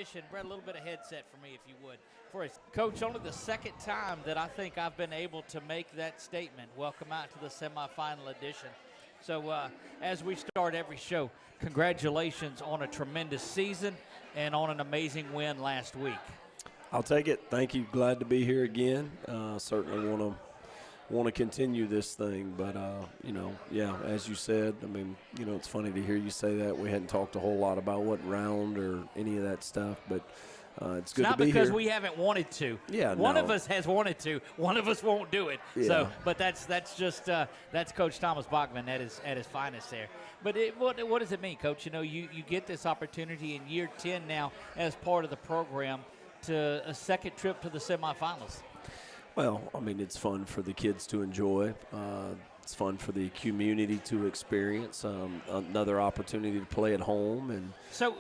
edition. Brett, a little bit of headset for me, if you would. For us, Coach, only the second time that I think I've been able to make that statement. Welcome out to the semifinal edition. So as we start every show, congratulations on a tremendous season and on an amazing win last week. I'll take it. Thank you. Glad to be here again. Certainly want to continue this thing, but yeah, as you said, I mean, it's funny to hear you say that. We hadn't talked a whole lot about what round or any of that stuff, but it's good to be here. Not because we haven't wanted to. Yeah, one of us has wanted to. One of us won't do it. Yeah. So, but that's just that's Coach Thomas Bachman at his finest there. But what does it mean, Coach? You get this opportunity in year 10 now as part of the program to a second trip to the semifinals. Well, I mean, it's fun for the kids to enjoy. It's fun for the community to experience. Another opportunity to play at home. And so,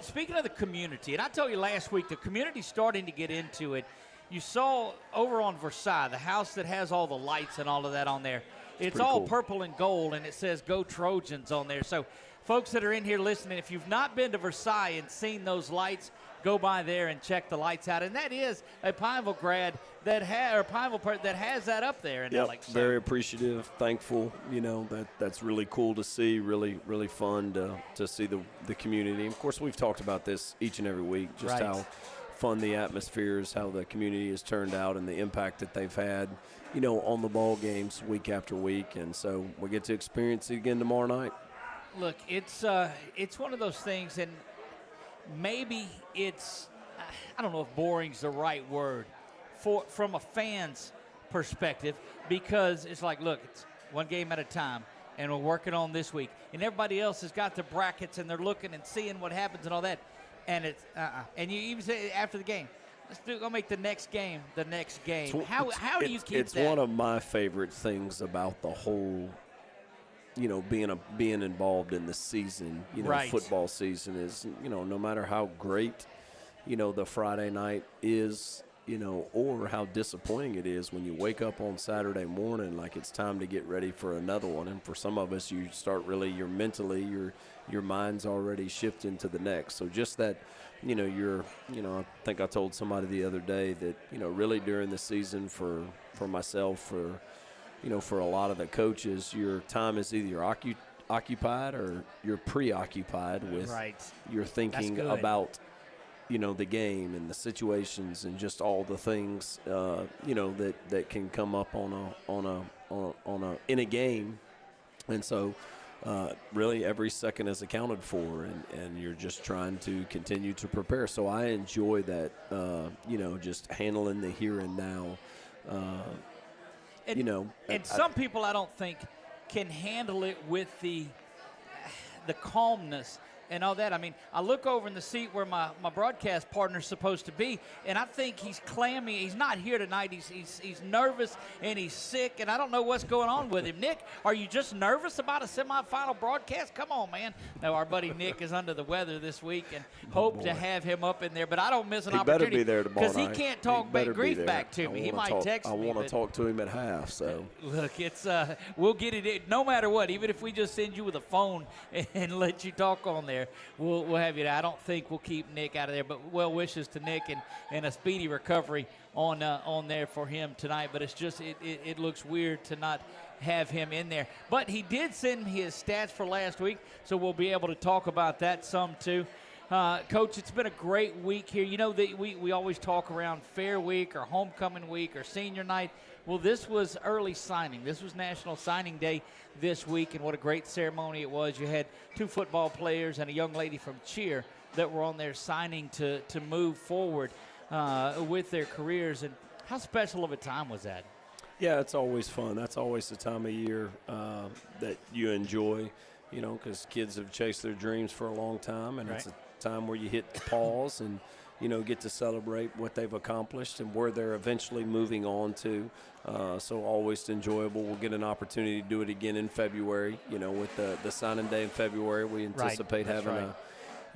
speaking of the community, and I told you last week, the community's starting to get into it. You saw over on Versailles, the house that has all the lights and all of that on there. It's all cool. Purple and gold, and it says "Go Trojans" on there. So, folks that are in here listening, if you've not been to Versailles and seen those lights, go by there and check the lights out. And that is a Pineville grad that has that up there in Alex. Very appreciative, thankful. That's really cool to see. Really, really fun to see the community. And of course, we've talked about this each and every week, just how fun the atmosphere is, how the community has turned out, and the impact that they've had, on the ball games week after week. And so we get to experience it again tomorrow night. Look, it's one of those things, and maybe it's, I don't know if boring's the right word from a fan's perspective, because it's like, look, it's one game at a time, and we're working on this week, and everybody else has got their brackets, and they're looking and seeing what happens and all that, and it's and you even say after the game, go make the next game the next game. How do you keep that? It's one of my favorite things about the whole, being involved in the season, football season is, no matter how great, the Friday night is, or how disappointing it is when you wake up on Saturday morning, like it's time to get ready for another one. And for some of us, you start really, your mind's already shifting to the next. So just that, I think I told somebody the other day that, really during the season for myself, for a lot of the coaches, your time is either occupied or you're preoccupied with your thinking about, the game and the situations and just all the things, that can come up in a game. And so really every second is accounted for, and you're just trying to continue to prepare. So I enjoy that, just handling the here and now. And some people, I don't think, can handle it with the calmness and all that. I mean, I look over in the seat where my broadcast partner's supposed to be, and I think he's clammy. He's not here tonight. He's nervous, and he's sick, and I don't know what's going on with him. Nick, are you just nervous about a semifinal broadcast? Come on, man. No, our buddy Nick is under the weather this week, and hope to have him up in there. But I don't miss an opportunity. He better be there tomorrow night. Because he can't talk grief back to me. He might text me. I want to talk to him at half. So look, it's we'll get it in, no matter what. Even if we just send you with a phone and let you talk on there, we'll have you there. I don't think we'll keep Nick out of there, but well wishes to Nick and a speedy recovery on there for him tonight. But it's just it looks weird to not have him in there. But he did send me his stats for last week, so we'll be able to talk about that some too. Coach, it's been a great week here. We always talk around Fair Week or Homecoming Week or Senior Night. Well, this was early signing. This was National Signing Day this week, and what a great ceremony it was. You had 2 football players and a young lady from cheer that were on there signing to move forward with their careers. And how special of a time was that? Yeah, it's always fun. That's always the time of year that you enjoy, because kids have chased their dreams for a long time, and it's a time where you hit pause and get to celebrate what they've accomplished and where they're eventually moving on to. So always enjoyable. We'll get an opportunity to do it again in February. With the signing day in February, we anticipate having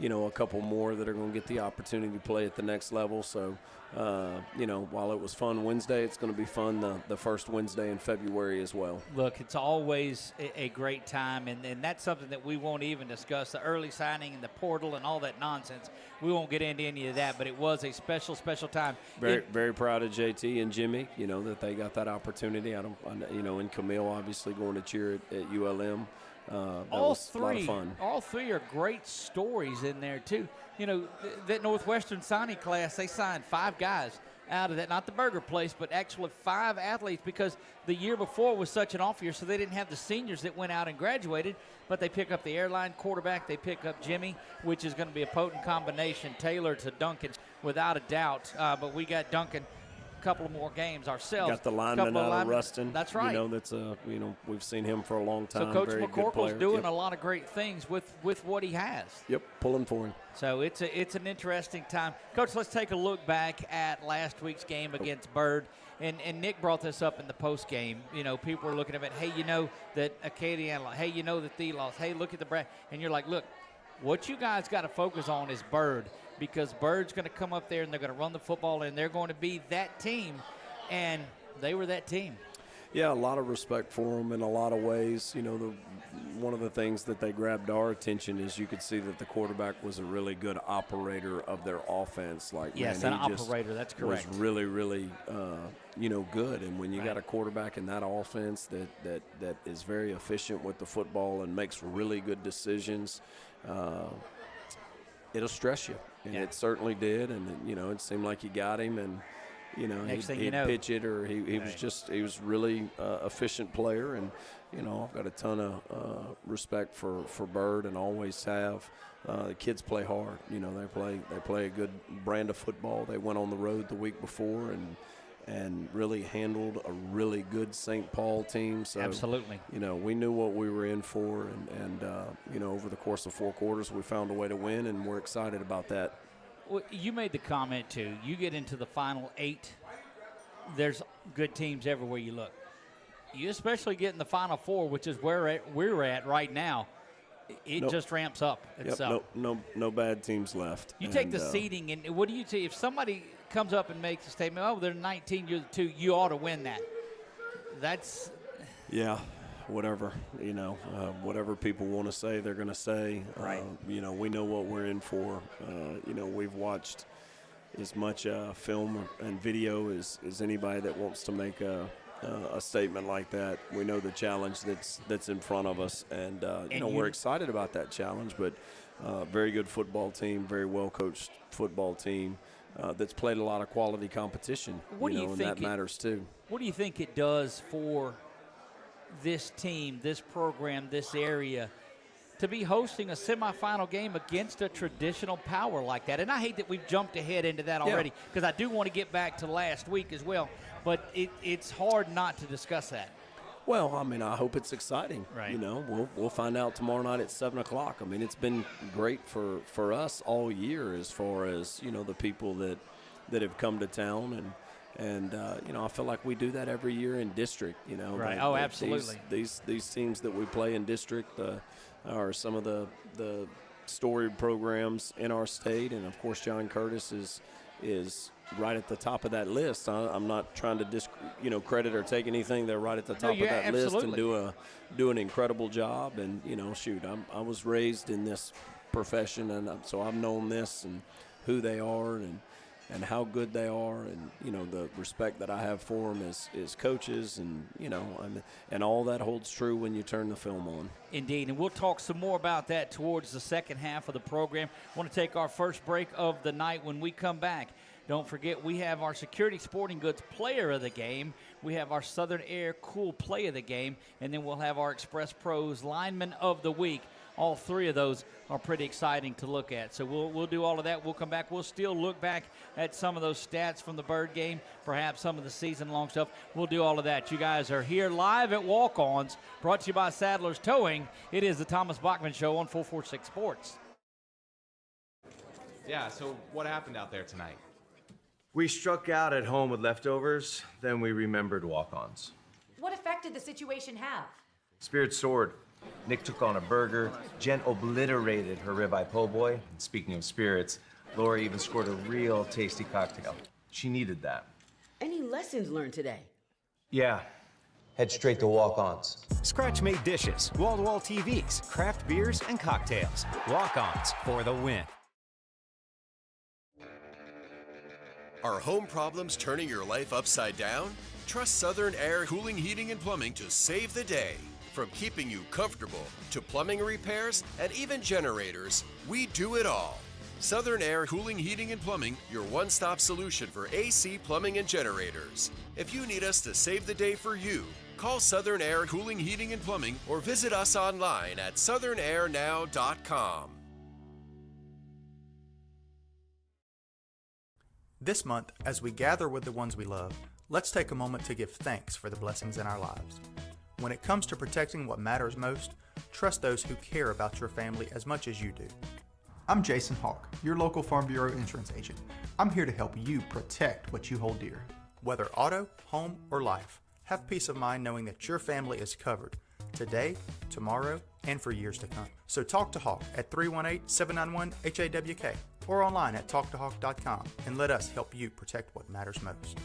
a couple more that are going to get the opportunity to play at the next level. So, while it was fun Wednesday, it's going to be fun the first Wednesday in February as well. Look, it's always a great time, and that's something that we won't even discuss, the early signing and the portal and all that nonsense. We won't get into any of that, but it was a special, special time. Very proud of JT and Jimmy, that they got that opportunity. And Camille obviously going to cheer at ULM. That was a lot of fun. All three are great stories in there, too. That Northwestern signing class, they signed 5 guys out of that, not the burger place, but actually 5 athletes, because the year before was such an off year, so they didn't have the seniors that went out and graduated, but they pick up the airline quarterback, they pick up Jimmy, which is going to be a potent combination, Taylor to Duncan, without a doubt. But we got Duncan a couple of more games ourselves. Got the lineman out of Ruston. That's right. That's we've seen him for a long time. So Coach Very McCorkle's doing a lot of great things with what he has. Yep, pulling for him. So it's an interesting time. Coach, let's take a look back at last week's game against Byrd. And Nick brought this up in the post game. People were looking at it, hey, that Acadian, hey, that they lost. Hey, look at the Brad. And you're like, look, what you guys got to focus on is Byrd, because Bird's going to come up there and they're going to run the football and they're going to be that team. And they were that team. Yeah, a lot of respect for them in a lot of ways. One of the things that they grabbed our attention is you could see that the quarterback was a really good operator of their offense. Yes, an operator, that's correct. Was really, really, good. And when you got a quarterback in that offense that is very efficient with the football and makes really good decisions, it'll stress you. And it certainly did. And, it seemed like you got him. And, he'd pitch it, or he was really efficient player. And, I've got a ton of respect for Byrd and always have. The kids play hard. They play a good brand of football. They went on the road the week before and really handled a really good St. Paul team. So, absolutely. We knew what we were in for. And over the course of 4 quarters, we found a way to win, and we're excited about that. Well, you made the comment, too. You get into the final 8, there's good teams everywhere you look. You especially get in the final 4, which is where we're at right now. It just ramps up itself. No bad teams left. You take the seeding, and what do you say? If somebody comes up and makes a statement, oh, they're 19, you're 2, you ought to win that. That's – yeah. Whatever, whatever people want to say, they're going to say. Right. We know what we're in for. We've watched as much film and video as anybody that wants to make a statement like that. We know the challenge that's in front of us, and we're excited about that challenge. But very good football team, very well coached football team that's played a lot of quality competition. And that matters too. What do you think it does for this team, this program, this area, to be hosting a semifinal game against a traditional power like that? And I hate that we've jumped ahead into that already, because I do want to get back to last week as well, but it's hard not to discuss that. Well, I hope it's exciting. Right. We'll find out tomorrow night at 7 o'clock. It's been great for us all year as far as, the people that have come to town. And I feel like we do that every year in district, Right. Absolutely. These teams that we play in district are some of the storied programs in our state. And, of course, John Curtis is right at the top of that list. I'm not trying to credit or take anything. They're right at the top of that list and do an incredible job. And, I was raised in this profession, and so I've known this and who they are and how good they are, and the respect that I have for them as coaches, and and all that holds true when you turn the film on. Indeed, and we'll talk some more about that towards the second half of the program. I want to take our first break of the night. When we come back, don't forget we have our Security Sporting Goods Player of the Game, we have our Southern Air Cool Play of the Game, and then we'll have our Express Pros Lineman of the Week. All 3 of those are pretty exciting to look at. So we'll do all of that. We'll come back. We'll still look back at some of those stats from the Byrd game, perhaps some of the season-long stuff. We'll do all of that. You guys are here live at Walk-Ons, brought to you by Sadler's Towing. It is the Thomas Bachman Show on 446 Sports. Yeah, so what happened out there tonight? We struck out at home with leftovers, then we remembered walk-ons. What effect did the situation have? Spirit soared. Nick took on a burger. Jen obliterated her ribeye po' boy. And speaking of spirits, Laura even scored a real tasty cocktail. She needed that. Any lessons learned today? Yeah. Head straight to walk-ons. Scratch-made dishes, wall-to-wall TVs, craft beers, and cocktails. Walk-ons for the win. Are home problems turning your life upside down? Trust Southern Air Cooling, Heating, and Plumbing to save the day. From keeping you comfortable to plumbing repairs and even generators, we do it all. Southern Air Cooling, Heating, and Plumbing, your one-stop solution for AC, plumbing, and generators. If you need us to save the day for you, call Southern Air Cooling, Heating, and Plumbing or visit us online at southernairnow.com. This month, as we gather with the ones we love, let's take a moment to give thanks for the blessings in our lives. When it comes to protecting what matters most, trust those who care about your family as much as you do. I'm Jason Hawk, your local Farm Bureau insurance agent. I'm here to help you protect what you hold dear. Whether auto, home, or life, have peace of mind knowing that your family is covered today, tomorrow, and for years to come. So talk to Hawk at 318-791-HAWK or online at talktohawk.com and let us help you protect what matters most.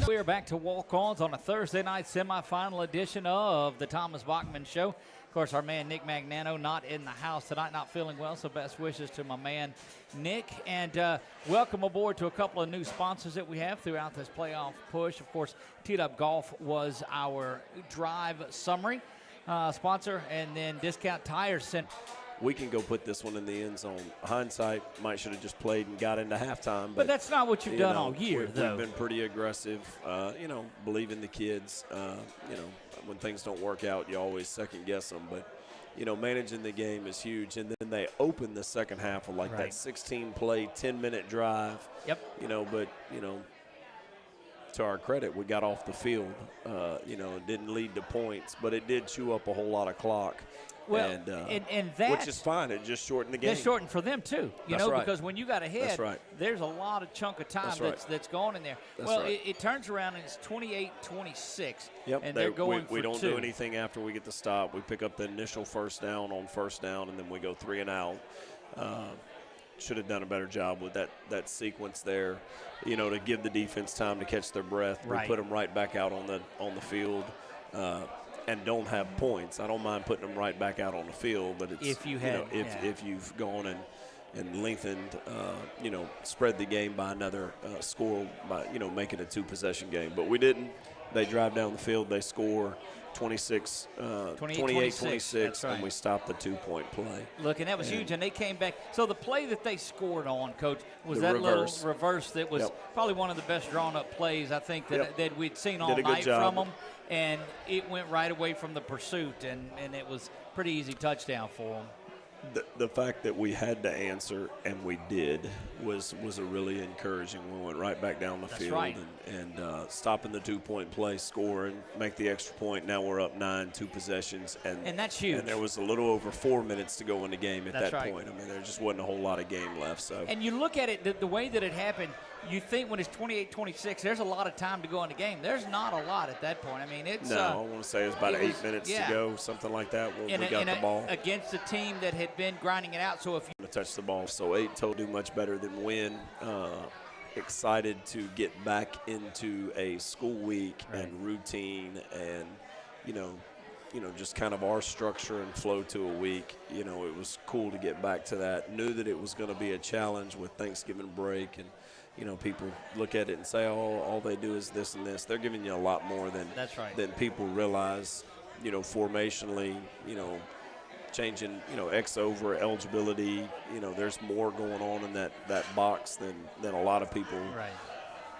We are back to walk-ons on a Thursday night semifinal edition of the Thomas Bachman Show. Of course, our man Nick Magnano not in the house tonight, not feeling well, so best wishes to my man Nick. And welcome aboard to a couple of new sponsors that we have throughout this playoff push. Of course, Teed Up Golf was our drive summary sponsor, and then Discount Tire Center. We can go put this one in the end zone. Hindsight, might should have just played and got into halftime. But that's not what you've done all year, though. We've been pretty aggressive, believe in the kids. When things don't work out, you always second-guess them. But, managing the game is huge. And then they open the second half with that 16-play, 10-minute drive. Yep. To our credit, we got off the field. It didn't lead to points, but it did chew up a whole lot of clock. Well, and that, which is fine. It just shortened the game. It's shortened for them too, because when you got ahead, there's a lot of chunk of time that's gone in there. It turns around and it's 28-26. Yep, and they're going we don't two. do anything after we get the stop. We pick up the initial first down on first down, and then we go 3 and out. Should have done a better job with that sequence there, to give the defense time to catch their breath. We put them right back out on the field. And don't have points. I don't mind putting them right back out on the field, but it's if you've gone and lengthened, spread the game by another score by make it a 2-possession game. But we didn't. They drive down the field, they score 28-26, and we stopped the 2-point play. Look, and that was huge, and they came back. So the play that they scored on, Coach, was the that reverse. Little reverse that was probably one of the best drawn-up plays I think that we'd seen all Did a good night job. from them. And it went right away from the pursuit, and it was pretty easy touchdown for them. The fact that we had to answer, and we did, was a really encouraging. We went right back down the field and stopping the 2-point play, score, and make the extra point. Now we're up 9, 2 possessions. And that's huge. And there was a little over 4 minutes to go in the game at that point. I mean, there just wasn't a whole lot of game left. So. And you look at it, the way that it happened, you think when it's 28-26, there's a lot of time to go in the game. There's not a lot at that point. I mean, it's I want to say it's about 8 minutes to go, something like that, when we got the ball. Against a team that had been grinding it out. So if you touch the ball, so 8 total do much better than win. Excited to get back into a school week and routine and, just kind of our structure and flow to a week. It was cool to get back to that. Knew that it was going to be a challenge with Thanksgiving break and, people look at it and say, oh, all they do is this and this. They're giving you a lot more than people realize, formationally, changing, X over eligibility. There's more going on in that box than a lot of people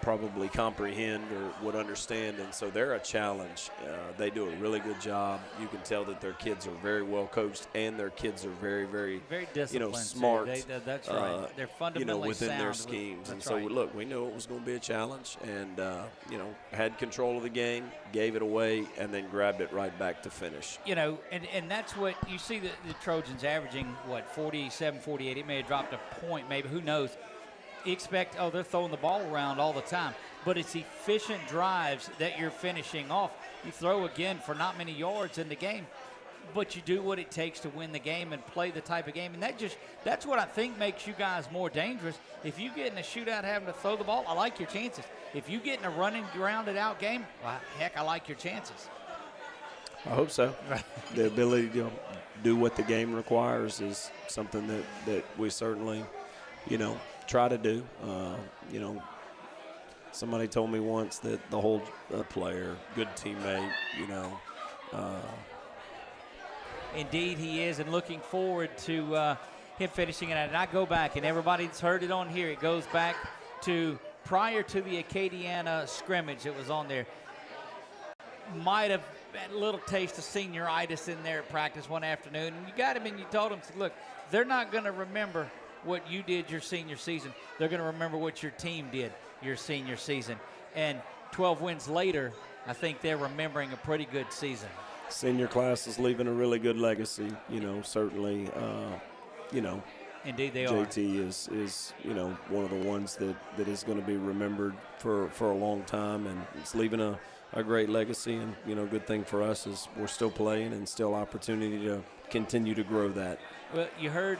probably comprehend or would understand, and so they're a challenge. They do a really good job. You can tell that their kids are very well coached, and their kids are very, very, disciplined, smart. That's right. They're fundamentally within sound their schemes. And right. so, look, we knew it was going to be a challenge, and had control of the game, gave it away, and then grabbed it right back to finish. And that's what you see the Trojans averaging, 47, 48. It may have dropped a point, maybe, who knows. You expect, they're throwing the ball around all the time. But it's efficient drives that you're finishing off. You throw again for not many yards in the game, but you do what it takes to win the game and play the type of game. And that's what I think makes you guys more dangerous. If you get in a shootout having to throw the ball, I like your chances. If you get in a running, grounded out game, well, heck, I like your chances. I hope so. The ability to do what the game requires is something that we certainly, try to do. Somebody told me once that the whole player, good teammate, Indeed, he is, and looking forward to him finishing it. And I go back, and everybody's heard it on here. It goes back to prior to the Acadiana scrimmage. It was on there. Might have had a little taste of senioritis in there at practice one afternoon. And you got him and you told him, look, they're not going to remember what you did your senior season. They're going to remember what your team did your senior season. And 12 wins later, I think they're remembering a pretty good season. Senior class is leaving a really good legacy, certainly, Indeed they JT is one of the ones that is going to be remembered for a long time, and it's leaving a great legacy. And, good thing for us is we're still playing and still opportunity to continue to grow that. Well, you heard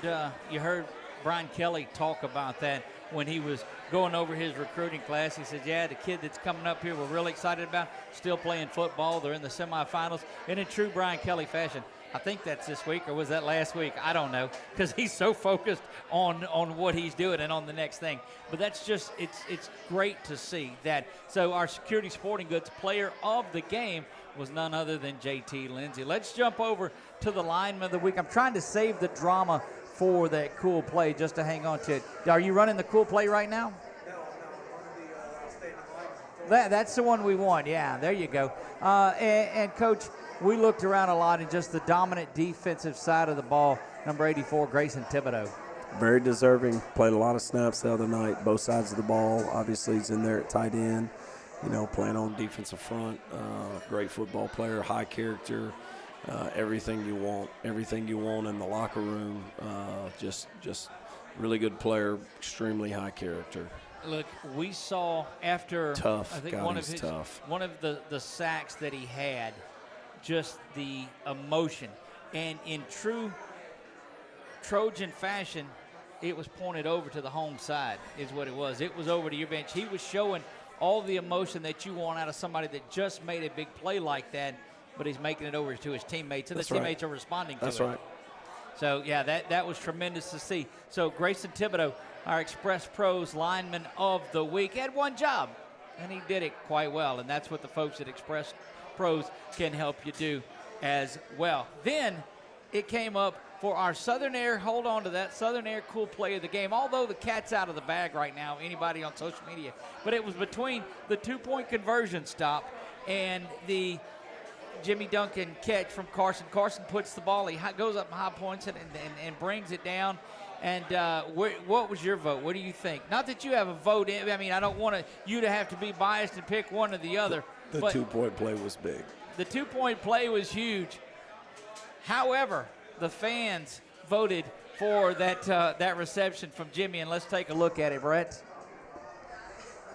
Brian Kelly talk about that when he was going over his recruiting class. He said, the kid that's coming up here we're really excited about, still playing football. They're in the semifinals. And in true Brian Kelly fashion, I think that's this week, or was that last week? I don't know, because he's so focused on what he's doing and on the next thing. But that's just, it's great to see that. So our Security Sporting Goods player of the game was none other than JT Lindsay. Let's jump over to the lineman of the week. I'm trying to save the drama for that cool play just to hang on to it. Are you running the cool play right now? No, I'm on the outstanding lineman. That's the one we want. Yeah, there you go. And Coach, we looked around a lot in just the dominant defensive side of the ball. Number 84, Grayson Thibodeau. Very deserving. Played a lot of snaps the other night, both sides of the ball. Obviously, he's in there at tight end, playing on defensive front. Great football player, high character. Everything you want in the locker room. Just really good player, extremely high character. Look, we saw after tough. I think one of the sacks that he had, just the emotion, and in true Trojan fashion, it was pointed over to the home side is what it was. It was over to your bench. He was showing all the emotion that you want out of somebody that just made a big play like that, but he's making it over to his teammates, and the teammates are responding to it. That's right. So, that was tremendous to see. So, Grayson Thibodeau, our Express Pros lineman of the week, had one job, and he did it quite well, and that's what the folks at Express Pros can help you do as well. Then it came up for our Southern Air, hold on to that, Southern Air cool play of the game, although the cat's out of the bag right now, anybody on social media, but it was between the two-point conversion stop and the Jimmy Duncan catch from Carson. Carson puts the ball, he goes up and high points it and brings it down. And what was your vote? What do you think? Not that you have a vote in. I mean, I don't want you to have to be biased and pick one or the other. The two-point play was big. The two-point play was huge. However, the fans voted for that reception from Jimmy, and let's take a look at it, Brett.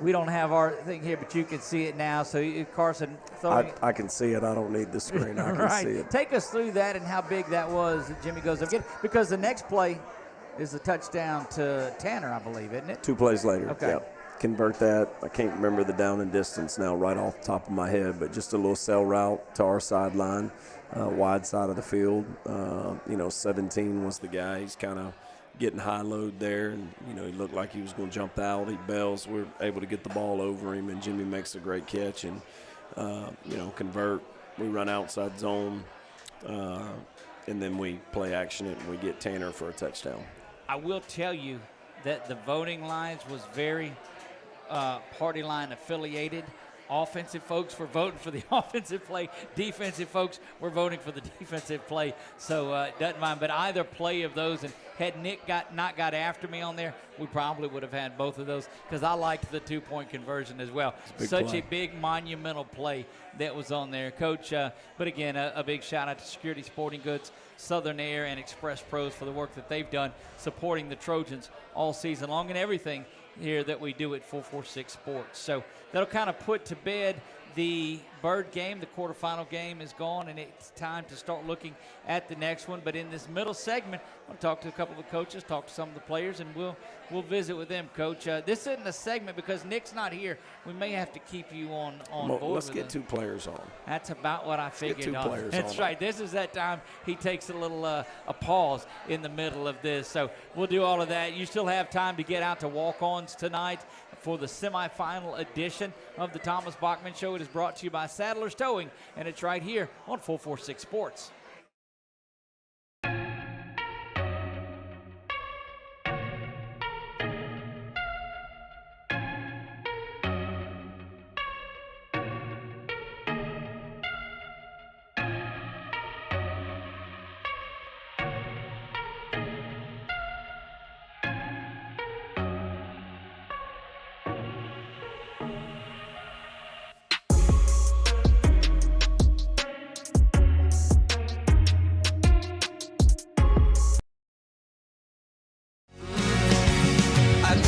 We don't have our thing here, but you can see it now. So, Carson, I can see it. I don't need the screen. I can see it. Take us through that and how big that was that Jimmy goes up. Because the next play is a touchdown to Tanner, I believe, isn't it? 2 plays later. Okay. Yep. Convert that. I can't remember the down and distance now right off the top of my head, but just a little sail route to our sideline, wide side of the field. 17 was the guy. He's kind of getting high load there, and he looked like he was going to jump out. He bails. We're able to get the ball over him, and Jimmy makes a great catch and convert. We run outside zone, and then we play action it, and we get Tanner for a touchdown. I will tell you that the voting lines was very party line affiliated. Offensive folks were voting for the offensive play. Defensive folks were voting for the defensive play. So doesn't mind. But either play of those, and had Nick not got after me on there, we probably would have had both of those because I liked the 2-point conversion as well. Such a big monumental play that was on there, Coach. But again, a big shout out to Security Sporting Goods, Southern Air, and Express Pros for the work that they've done supporting the Trojans all season long and everything here that we do at 446 Sports. So that'll kind of put to bed the Bird game. The quarterfinal game is gone, and it's time to start looking at the next one. But in this middle segment, I'll talk to a couple of the coaches, talk to some of the players, and we'll visit with them, Coach. This isn't a segment because Nick's not here. We may have to keep you on board. Let's get 2 players on. That's about what I figured. Let's get 2 players That's on. right. This is that time he takes a little a pause in the middle of this. So we'll do all of that. You still have time to get out to walk-ons tonight for the semifinal edition of the Thomas Bachman Show. It is brought to you by Sadler's Towing, and it's right here on 446 Sports.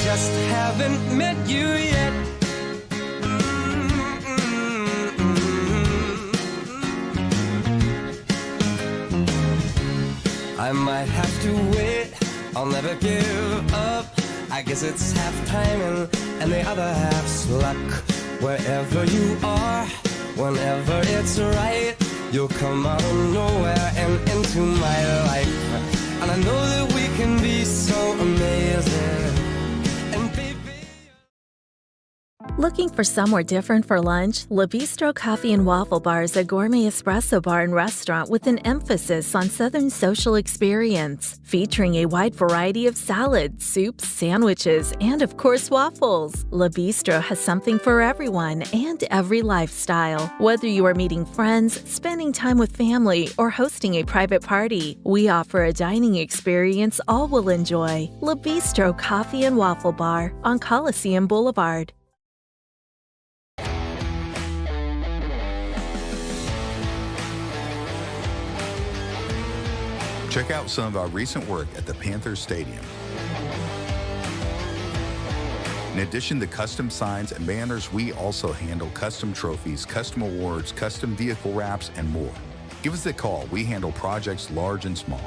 Just haven't met you yet. I might have to wait, I'll never give up. I guess it's half timing and the other half's luck. Wherever you are, whenever it's right, you'll come out of nowhere and into my life. And I know that we can be so amazing. Looking for somewhere different for lunch? La Bistro Coffee and Waffle Bar is a gourmet espresso bar and restaurant with an emphasis on Southern social experience, featuring a wide variety of salads, soups, sandwiches, and of course waffles. La Bistro has something for everyone and every lifestyle. Whether you are meeting friends, spending time with family, or hosting a private party, we offer a dining experience all will enjoy. La Bistro Coffee and Waffle Bar on Coliseum Boulevard. Check out some of our recent work at the Panthers Stadium. In addition to custom signs and banners, we also handle custom trophies, custom awards, custom vehicle wraps, and more. Give us a call. We handle projects large and small.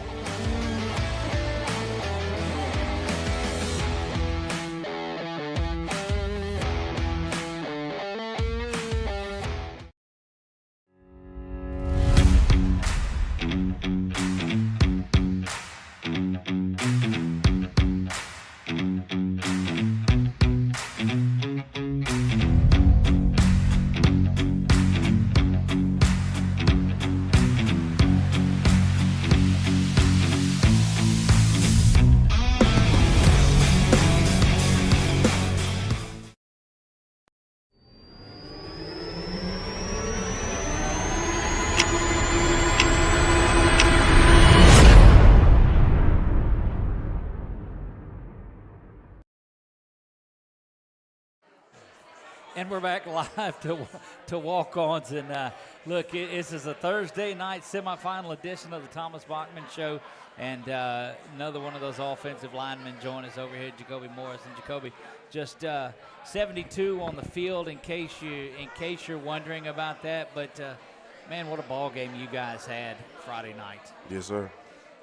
And we're back live to walk-ons. And look, this is a Thursday night semifinal edition of the Thomas Bachman Show. And another one of those offensive linemen join us over here, Jacoby Morris. And Jacoby, just 72 on the field in case you're wondering about that. But man, what a ball game you guys had Friday night. Yes, sir.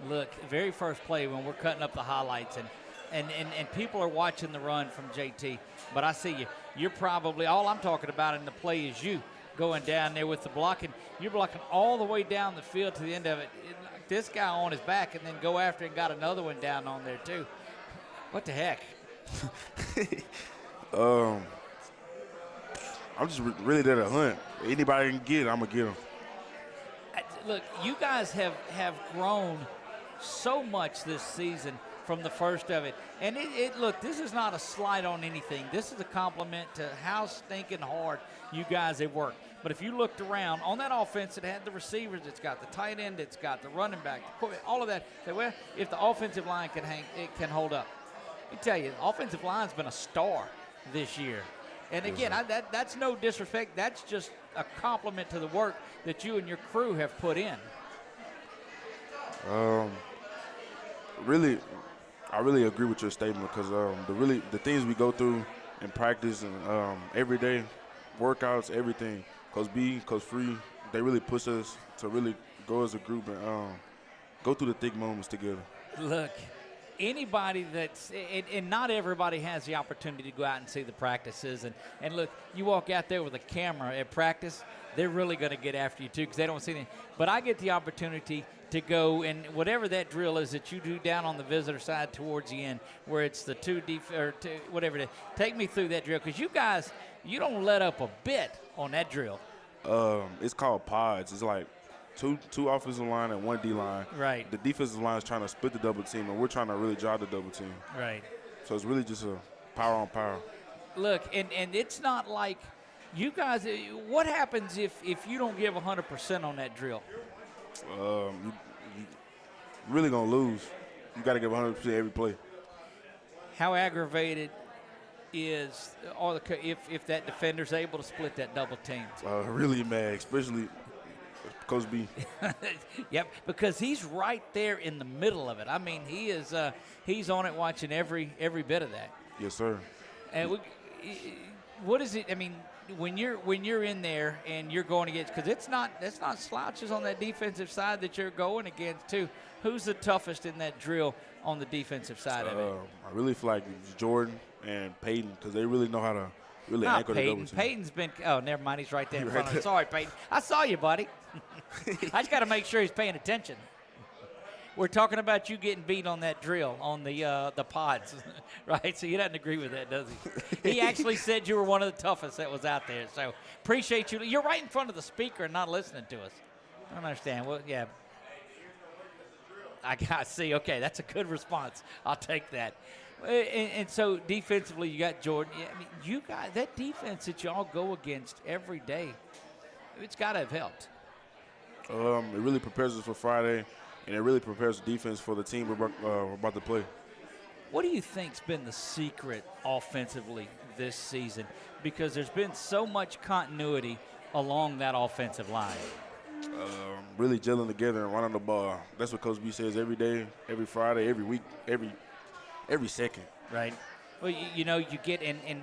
Look, very first play when we're cutting up the highlights, and people are watching the run from JT, but I see you. You're probably, all I'm talking about in the play is you going down there with the blocking. You're blocking all the way down the field to the end of it. This guy on his back and then go after and got another one down on there too. What the heck? I'm just really there to hunt. Anybody can get it, I'm going to get them. Look, you guys have grown so much this season from the first of it. And look, this is not a slight on anything. This is a compliment to how stinking hard you guys have worked. But if you looked around on that offense, it had the receivers, it's got the tight end, it's got the running back, all of that. Say, well, if the offensive line can hang, it can hold up. Let me tell you, the offensive line's been a star this year. And again, that's no disrespect. That's just a compliment to the work that you and your crew have put in. Really, I really agree with your statement because the things we go through in practice and every day, workouts, everything. Coach B, Coach Free, they really push us to really go as a group and go through the thick moments together. Look, anybody that's and not everybody has the opportunity to go out and see the practices. And look, you walk out there with a camera at practice, they're really going to get after you too because they don't see anything. But I get the opportunity to go and whatever that drill is that you do down on the visitor side towards the end, where it's the whatever it is. Take me through that drill because you guys, you don't let up a bit on that drill. It's called pods. It's like two offensive line and one D line. Right. The defensive line is trying to split the double team, and we're trying to really drive the double team. Right. So it's really just a power on power. Look, and it's not like you guys. What happens if you don't give 100% on that drill? You really gonna lose. You got to give 100% every play. How aggravated is if that defender's able to split that double team? Really mad, especially Coach B. Yep, because he's right there in the middle of it. I mean, he is he's on it watching every bit of that. Yes, sir. And what is it? I mean, when you're in there and you're going against, because it's not slouches on that defensive side that you're going against too. Who's the toughest in that drill on the defensive side of it? I really feel like it's Jordan and Peyton because they really know how to really anchor the double team. Peyton's been – oh, never mind. He's right there in front of him. Sorry, Peyton. I saw you, buddy. I just got to make sure he's paying attention. We're talking about you getting beat on that drill on the pods, right? So he doesn't agree with that, does he? He actually said you were one of the toughest that was out there. So appreciate you. You're right in front of the speaker and not listening to us. I don't understand. Well, yeah. I see. Okay, that's a good response. I'll take that. And so defensively, you got Jordan. I mean, you got that defense that y'all go against every day. It's got to have helped. It really prepares us for Friday, and it really prepares the defense for the team we're about to play. What do you think's been the secret offensively this season? Because there's been so much continuity along that offensive line. Really gelling together and running the ball. That's what Coach B says every day, every Friday, every week, every second. Right. Well, you get and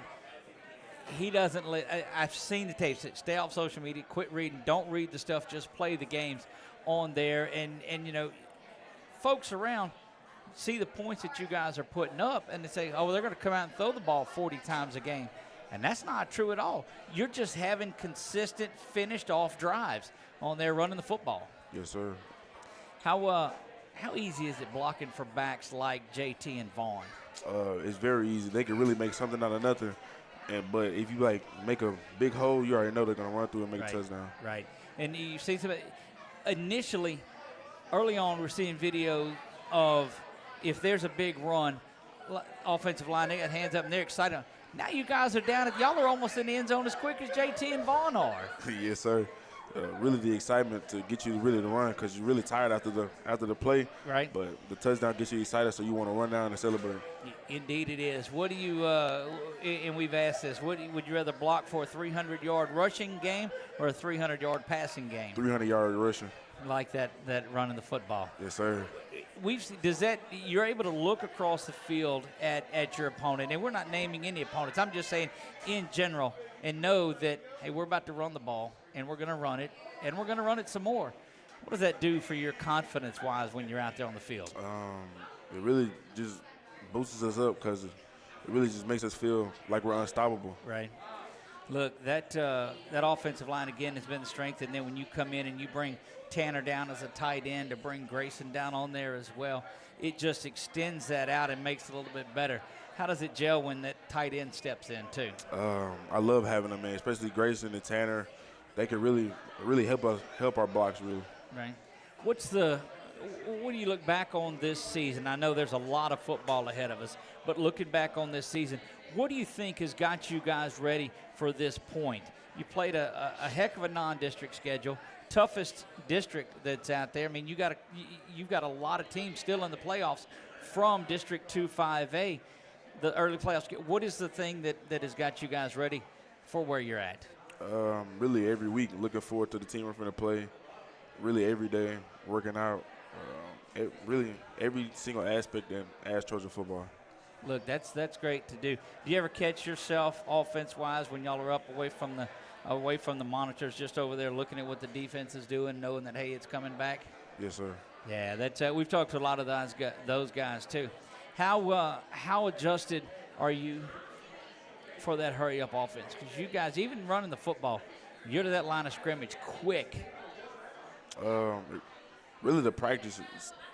he doesn't let. I've seen the tapes. Stay off social media. Quit reading. Don't read the stuff. Just play the games on there. And folks around see the points that you guys are putting up, and they say, oh, they're going to come out and throw the ball 40 times a game. And that's not true at all. You're just having consistent finished off drives on there running the football. Yes, sir. How easy is it blocking for backs like JT and Vaughn? It's very easy. They can really make something out of nothing. But if you make a big hole, you already know they're going to run through and make a touchdown. Right. And you see somebody initially, early on, we're seeing videos of if there's a big run, offensive line, they got hands up and they're excited. Now you guys are down. Y'all are almost in the end zone as quick as JT and Vaughn are. Yes, sir. Really the excitement to get you really to run because you're really tired after the play. Right. But the touchdown gets you excited, so you want to run down and celebrate. Indeed it is. What do you and we've asked this, would you rather block for a 300-yard rushing game or a 300-yard passing game? 300-yard rushing. Like that running the football. Yes, sir. You're able to look across the field at your opponent, and we're not naming any opponents. I'm just saying in general, and know that, hey, we're about to run the ball, and we're going to run it, and we're going to run it some more. What does that do for your confidence-wise when you're out there on the field? It really just boosts us up because it really just makes us feel like we're unstoppable. Right. Look, that offensive line, again, has been the strength, and then when you come in and you bring Tanner down as a tight end to bring Grayson down on there as well, it just extends that out and makes it a little bit better. How does it gel when that tight end steps in too? I love having them, man, especially Grayson and Tanner. They can really help our blocks, really. Right. What's the when you look back on this season, I know there's a lot of football ahead of us, but looking back on this season, what do you think has got you guys ready for this point? You played a heck of a non-district schedule, toughest district that's out there. I mean, you've got a lot of teams still in the playoffs from District 2-5A, the early playoffs. What is the thing that has got you guys ready for where you're at? Really every week, looking forward to the team we're going to play. Really every day, working out. Really every single aspect in ASH Trojan football. Look, that's great to do. Do you ever catch yourself offense-wise when y'all are up away from the monitors, just over there looking at what the defense is doing, knowing that, hey, it's coming back? Yes, sir. Yeah, that's we've talked to a lot of those guys too. How adjusted are you for that hurry-up offense? Because you guys, even running the football, you're to that line of scrimmage quick. Really the practice,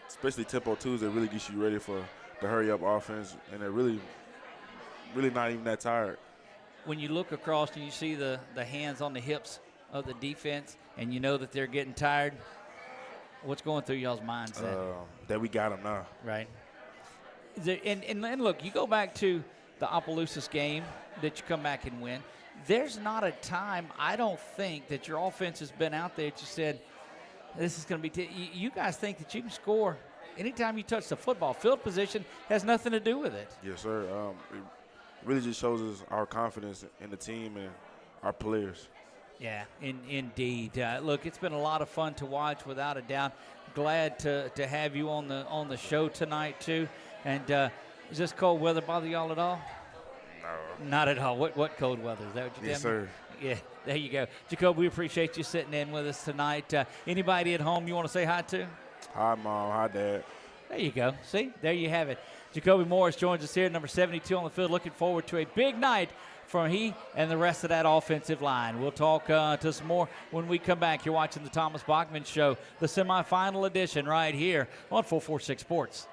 especially Tempo Tuesday, really gets you ready for the hurry-up offense, and they're really not even that tired. When you look across and you see the hands on the hips of the defense and you know that they're getting tired, what's going through y'all's mindset? That we got them now. Right. And look, you go back to the Opelousas game that you come back and win. There's not a time, I don't think, that your offense has been out there that you said, this is going to be you guys think that you can score anytime you touch the football. Field position has nothing to do with it. Yes, sir. It really just shows us our confidence in the team and our players. Yeah, indeed. Look, it's been a lot of fun to watch, without a doubt. Glad to have you on the show tonight too. And is this cold weather bother y'all at all? No. Not at all. What cold weather? Is that what you Yes, tell me? sir. Yeah, there you go. Jacoby, we appreciate you sitting in with us tonight. Anybody at home you want to say hi to? Hi, Mom. Hi, Dad. There you go. See, there you have it. Jacoby Morris joins us here, number 72 on the field. Looking forward to a big night from he and the rest of that offensive line. We'll talk to some more when we come back. You're watching the Thomas Bachman Show, the semifinal edition right here on 446 Sports.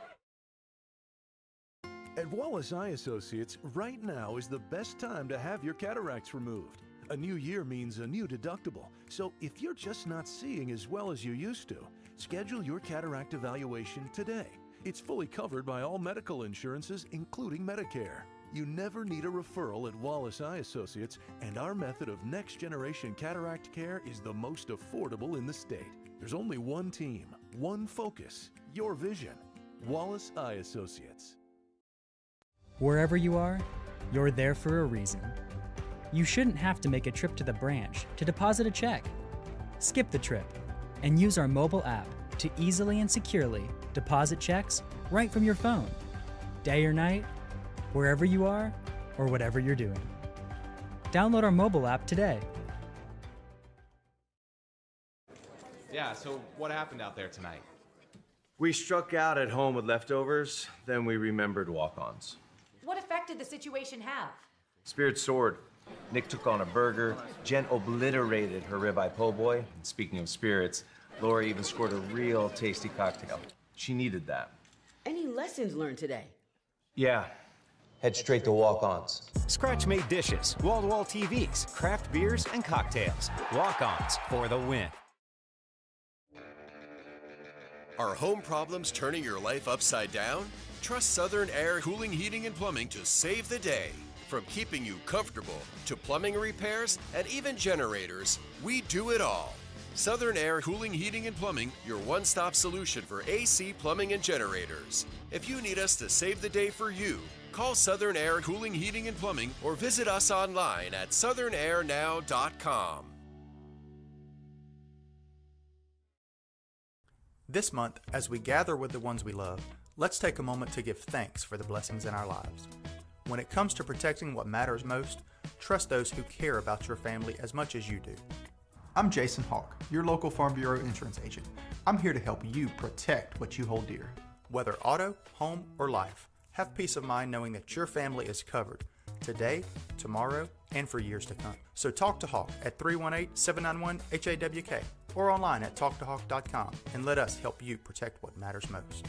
At Wallace Eye Associates, right now is the best time to have your cataracts removed. A new year means a new deductible, so if you're just not seeing as well as you used to, schedule your cataract evaluation today. It's fully covered by all medical insurances, including Medicare. You never need a referral at Wallace Eye Associates, and our method of next-generation cataract care is the most affordable in the state. There's only one team, one focus, your vision. Wallace Eye Associates. Wherever you are, you're there for a reason. You shouldn't have to make a trip to the branch to deposit a check. Skip the trip and use our mobile app to easily and securely deposit checks right from your phone. Day or night, wherever you are, or whatever you're doing. Download our mobile app today. Yeah, so what happened out there tonight? We struck out at home with leftovers, then we remembered walk-ons. What effect did the situation have? Spirit soared. Nick took on a burger. Jen obliterated her ribeye po' boy. And speaking of spirits, Laura even scored a real tasty cocktail. She needed that. Any lessons learned today? Yeah. Head straight to walk-ons. Scratch-made dishes, wall-to-wall TVs, craft beers, and cocktails. Walk-ons for the win. Are home problems turning your life upside down? Trust Southern Air Cooling, Heating, and Plumbing to save the day. From keeping you comfortable to plumbing repairs and even generators, we do it all. Southern Air Cooling, Heating, and Plumbing, your one-stop solution for AC, plumbing, and generators. If you need us to save the day for you, call Southern Air Cooling, Heating, and Plumbing or visit us online at southernairnow.com. This month, as we gather with the ones we love, let's take a moment to give thanks for the blessings in our lives. When it comes to protecting what matters most, trust those who care about your family as much as you do. I'm Jason Hawk, your local Farm Bureau insurance agent. I'm here to help you protect what you hold dear. Whether auto, home, or life, have peace of mind knowing that your family is covered today, tomorrow, and for years to come. So talk to Hawk at 318-791-HAWK or online at talktohawk.com and let us help you protect what matters most.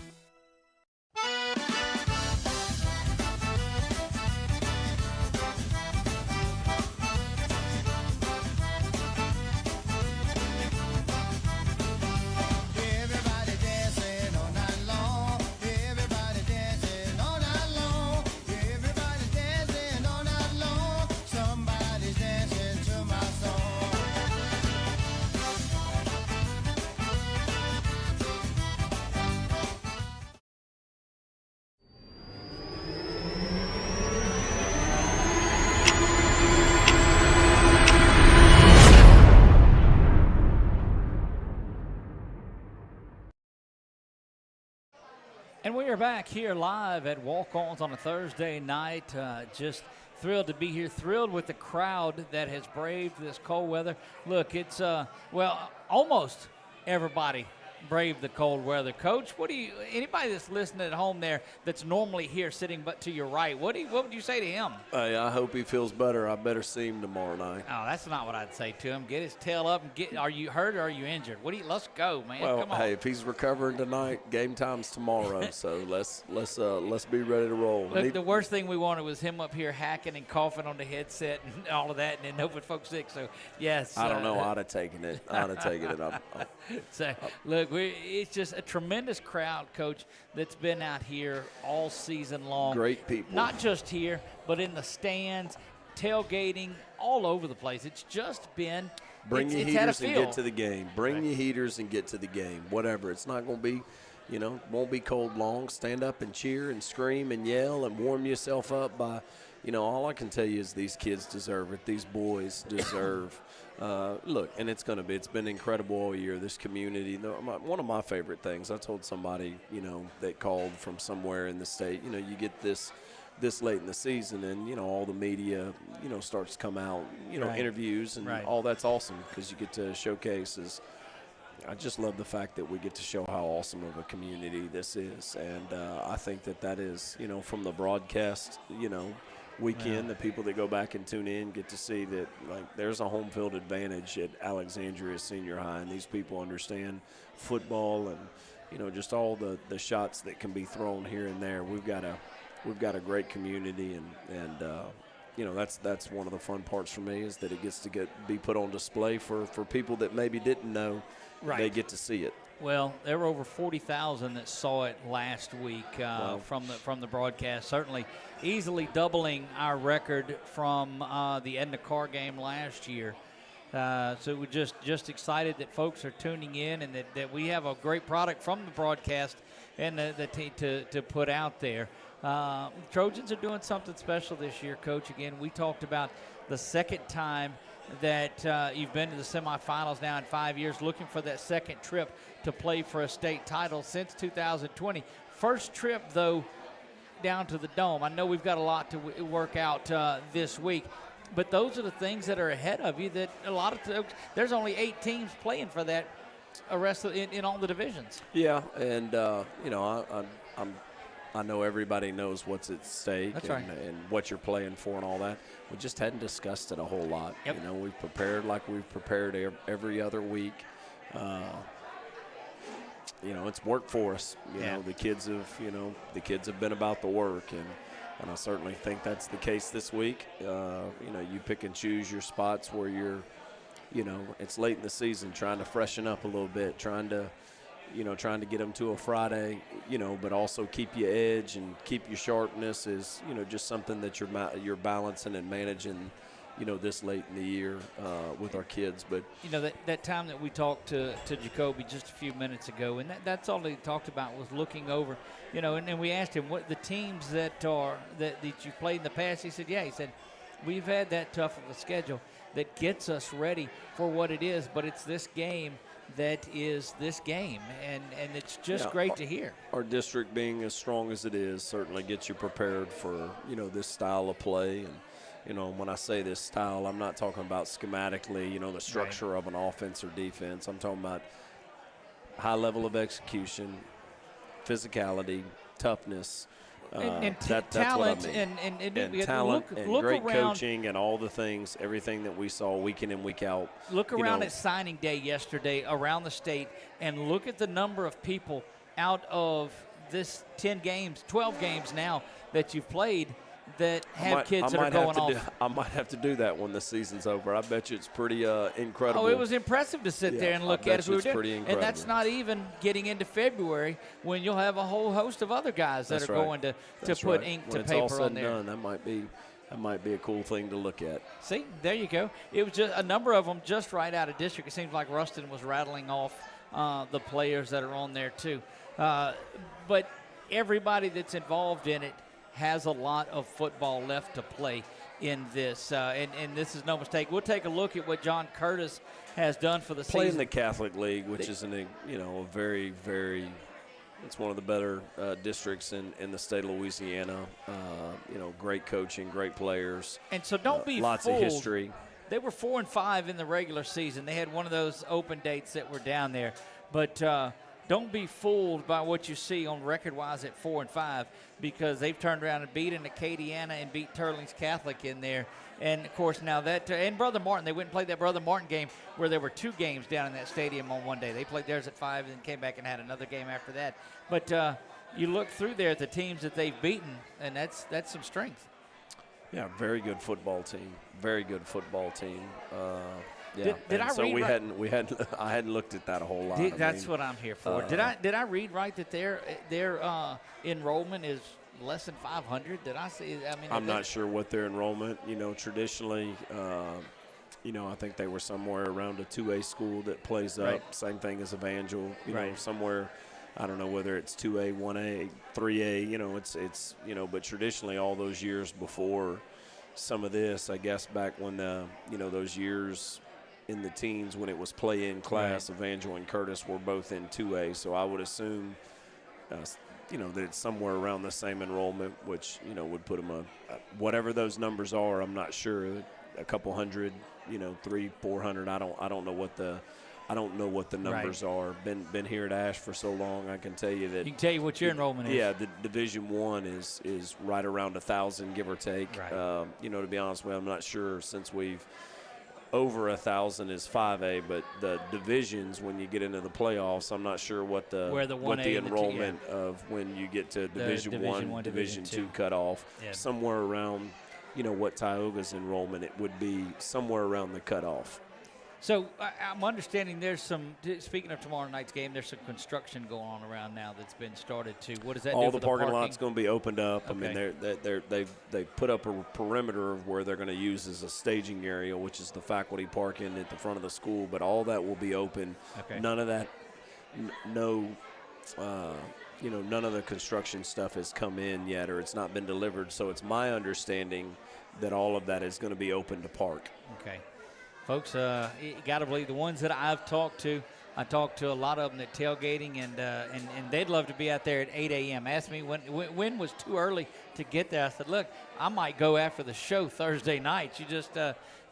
We're back here live at Walk-Ons on a Thursday night. Just thrilled to be here, thrilled with the crowd that has braved this cold weather. Look, it's, almost everybody braved the cold weather. Coach, anybody that's listening at home there that's normally here sitting but to your right, what would you say to him? Hey, I hope he feels better. I better see him tomorrow night. Oh, that's not what I'd say to him. Get his tail up and are you hurt or are you injured? Let's go, man. Well, Come on. hey, if he's recovering tonight, game time's tomorrow. So let's be ready to roll. Look, the worst thing we wanted was him up here hacking and coughing on the headset and all of that, and then hoping folks sick. So yes, I don't know. I'd have taken it. So look, it's just a tremendous crowd, Coach, that's been out here all season long. Great people. Not just here, but in the stands, tailgating, all over the place. It's just been Bring your heaters and get to the game. Bring Right. your heaters and get to the game. Whatever. It's not going to be, won't be cold long. Stand up and cheer and scream and yell and warm yourself up by, all I can tell you is these kids deserve it. These boys deserve look, and it's been incredible all year, this community. One of my favorite things, I told somebody, that called from somewhere in the state, you get this late in the season and, all the media, starts to come out, Right. interviews and Right. all that's awesome because you get to showcases. I just love the fact that we get to show how awesome of a community this is. And I think that is, from the broadcast, weekend, the people that go back and tune in get to see that there's a home field advantage at Alexandria Senior High, and these people understand football and just all the shots that can be thrown here and there. We've got a great community, and that's one of the fun parts for me is that it gets to be put on display for people that maybe didn't know. Right. They get to see it. Well, there were over 40,000 that saw it last week Wow. from the broadcast. Certainly, easily doubling our record from the Edna Carr game last year. So we're just excited that folks are tuning in and that we have a great product from the broadcast and to put out there. Trojans are doing something special this year, Coach. Again, we talked about the second time that you've been to the semifinals now in 5 years, looking for that second trip to play for a state title since 2020. First trip, though, down to the Dome. I know we've got a lot to work out this week, but those are the things that are ahead of you that a lot of there's only 8 teams playing for that in all the divisions. Yeah, and I know everybody knows what's at stake. That's and, right. and what you're playing for and all that. We just hadn't discussed it a whole lot. Yep. We've prepared like we've prepared every other week. It's worked for us. The kids have been about the work, and I certainly think that's the case this week. You pick and choose your spots where you're, it's late in the season, trying to freshen up a little bit, trying to get them to a Friday, but also keep your edge and keep your sharpness is, just something that you're balancing and managing, this late in the year with our kids. But that time that we talked to Jacoby just a few minutes ago, and that's all he talked about was looking over, and we asked him what the teams that you've played in the past. He said, yeah, he said, we've had that tough of a schedule that gets us ready for what it is, but it's this game that is this game, and it's just great to hear. Our district being as strong as it is certainly gets you prepared for, this style of play. And, when I say this style, I'm not talking about schematically, the structure of an offense or defense. I'm talking about high level of execution, physicality, toughness. That's talent what I mean. and talent look and great around, coaching and all the things, everything that we saw week in and week out. Look around at signing day yesterday around the state and look at the number of people out of this 10 games, 12 games now that you've played that have kids that are going off. I might have to do that when the season's over. I bet you it's pretty incredible. Oh, it was impressive to sit there and look at as we were doing. Pretty incredible. And that's not even getting into February when you'll have a whole host of other guys that are going to put ink to paper all said on there. And done, that might be a cool thing to look at. See, there you go. It was just a number of them just right out of district. It seems like Ruston was rattling off the players that are on there too. But everybody that's involved in it has a lot of football left to play in this, and this is no mistake. We'll take a look at what John Curtis has done for the Playing season. the Catholic League, which is a very, very It's one of the better districts in the state of Louisiana. Great coaching, great players. And so don't be lots fooled. of history. They were 4-5 in the regular season. They had one of those open dates that were down there. But don't be fooled by what you see on record-wise at 4-5, because they've turned around and beat Acadiana and beat Turlings Catholic in there. And, of course, now that and Brother Martin, they went and played that Brother Martin game where there were 2 games down in that stadium on one day. They played theirs at 5 and then came back and had another game after that. But you look through there at the teams that they've beaten, and that's some strength. Yeah, very good football team. Very good football team. Yeah. Did I so read we hadn't I hadn't looked at that a whole lot. That's what I'm here for. Did I read right that their enrollment is less than 500? Did I see? I mean, I'm not sure what their enrollment. Traditionally, I think they were somewhere around a 2A school that plays up. Right. Same thing as Evangel. Right. Somewhere. I don't know whether it's 2A, 1A, 3A. It's but traditionally all those years before some of this, I guess back when those years in the teens when it was play-in class, Right. Evangel and Curtis were both in 2A. So I would assume, that it's somewhere around the same enrollment, which, would put them whatever those numbers are. I'm not sure, a couple hundred, 300-400. I don't know what the numbers are. Been here at ASH for so long, I can tell you that. You can tell you what your enrollment is. Yeah, the Division I is right around 1,000, give or take. Right. To be honest with you, I'm not sure since we've over 1,000 is 5A, but the divisions when you get into the playoffs, I'm not sure what the enrollment of when you get to Division I, Division II cutoff. Yeah. Somewhere around, what Tioga's enrollment it would be somewhere around the cutoff. So I'm understanding there's some, speaking of tomorrow night's game, there's some construction going on around now that's been started too. What does that do All for the parking parking? lot's going to be opened up. Okay. I mean, they've put up a perimeter of where they're going to use as a staging area, which is the faculty parking at the front of the school. But all that will be open. Okay. None of that, none of the construction stuff has come in yet, or it's not been delivered. So it's my understanding that all of that is going to be open to park. Okay. Folks, you got to believe the ones that I've talked to. I talked to a lot of them that tailgating, and they'd love to be out there at 8 a.m. Asked me when was too early to get there. I said, look, I might go after the show Thursday night. You just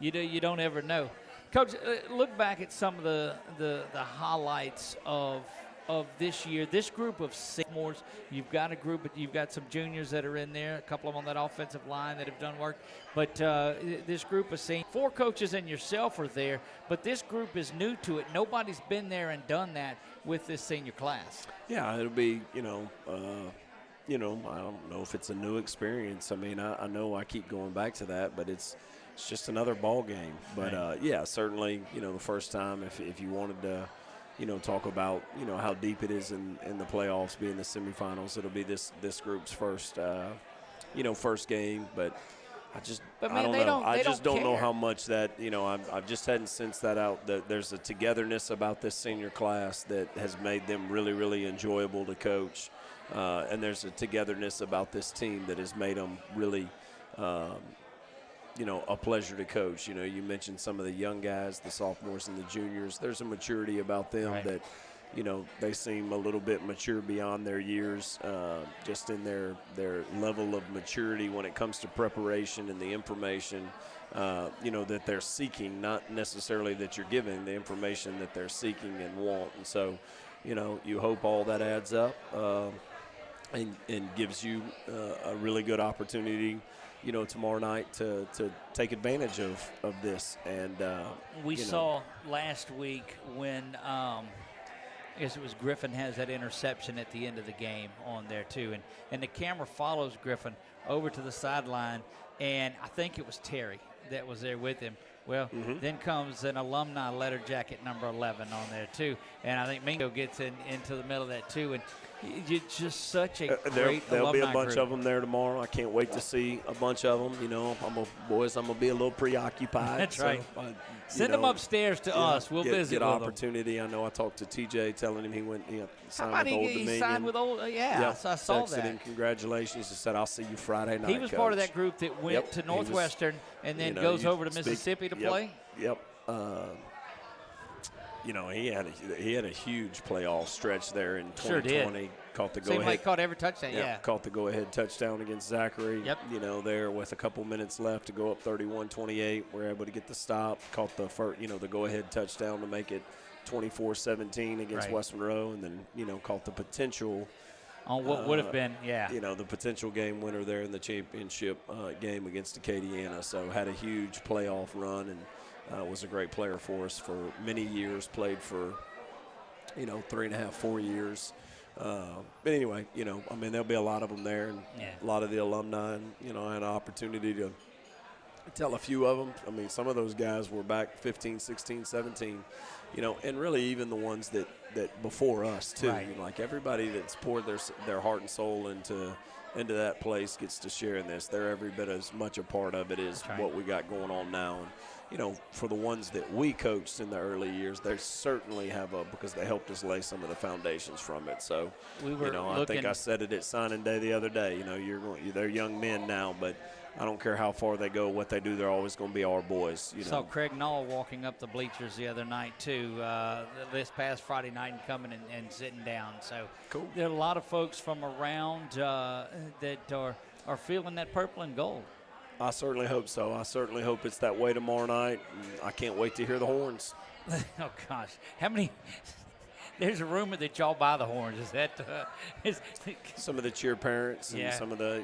you don't ever know. Coach, look back at some of the highlights of this year. This group of sophomores, you've got some juniors that are in there, a couple of them on that offensive line that have done work. But this group of seniors, 4 coaches and yourself are there, but this group is new to it. Nobody's been there and done that with this senior class. Yeah, it'll be, I don't know if it's a new experience. I mean, I know I keep going back to that, but it's just another ball game. But, Right. Certainly, the first time if you wanted to, talk about, how deep it is in the playoffs, being the semifinals, it'll be this group's first game. But I just don't know how much that, I just hadn't sensed that out. That there's a togetherness about this senior class that has made them really, really enjoyable to coach. And there's a togetherness about this team that has made them really, a pleasure to coach. You mentioned some of the young guys, the sophomores and the juniors. There's a maturity about them Right. that, they seem a little bit mature beyond their years, just in their level of maturity when it comes to preparation and the information, that they're seeking, not necessarily that you're giving, the information that they're seeking and want. And so, you hope all that adds up and gives you a really good opportunity, tomorrow night to take advantage of this. And We saw last week when I guess it was Griffin has that interception at the end of the game on there too. And the camera follows Griffin over to the sideline, and I think it was Terry that was there with him. Well, then comes an alumni letter jacket number 11 on there too. And I think Mingo gets into the middle of that too. And you're just such a great There'll be a alumni bunch group. of them there tomorrow. I can't wait to see a bunch of them. I'm going to be a little preoccupied. That's so, right. Send them upstairs to us. We'll visit get with them. opportunity. I know I talked to TJ telling him he went signed How about with Old he Dominion. signed with Old? Yep. I saw Texted that. him, congratulations. He said, I'll see you Friday night, He was part of that group that went to Northwestern and then goes over to Mississippi to play. Yep. He had a huge playoff stretch there in 2020. caught the Seemed go-ahead. like caught every touchdown, yeah. Caught the go-ahead touchdown against Zachary. Yep. There with a couple minutes left to go up 31-28. We're able to get the stop. Caught the first, the go-ahead touchdown to make it 24-17 against West Monroe, and then, caught the potential on what would have been, the potential game winner there in the championship game against Acadiana. So had a huge playoff run and was a great player for us for many years. Played for, 3.5, 4 years. But anyway, there'll be a lot of them there, and a lot of the alumni. And I had an opportunity to tell a few of them. Some of those guys were back 15, 16, 17. And really even the ones that before us too. Right. Like everybody that's poured their heart and soul into that place gets to share in this. They're every bit as much a part of it as what we got going on now. And for the ones that we coached in the early years, they certainly have because they helped us lay some of the foundations from it. So I think I said it at signing day the other day. They're young men now, but I don't care how far they go, what they do, they're always going to be our boys. Saw Craig Knoll walking up the bleachers the other night, too, this past Friday night and coming and sitting down. So cool. There are a lot of folks from around that are feeling that purple and gold. I certainly hope so. I certainly hope it's that way tomorrow night. I can't wait to hear the horns. Oh, gosh. How many – there's a rumor that y'all buy the horns. Is that some of the cheer parents and some of the,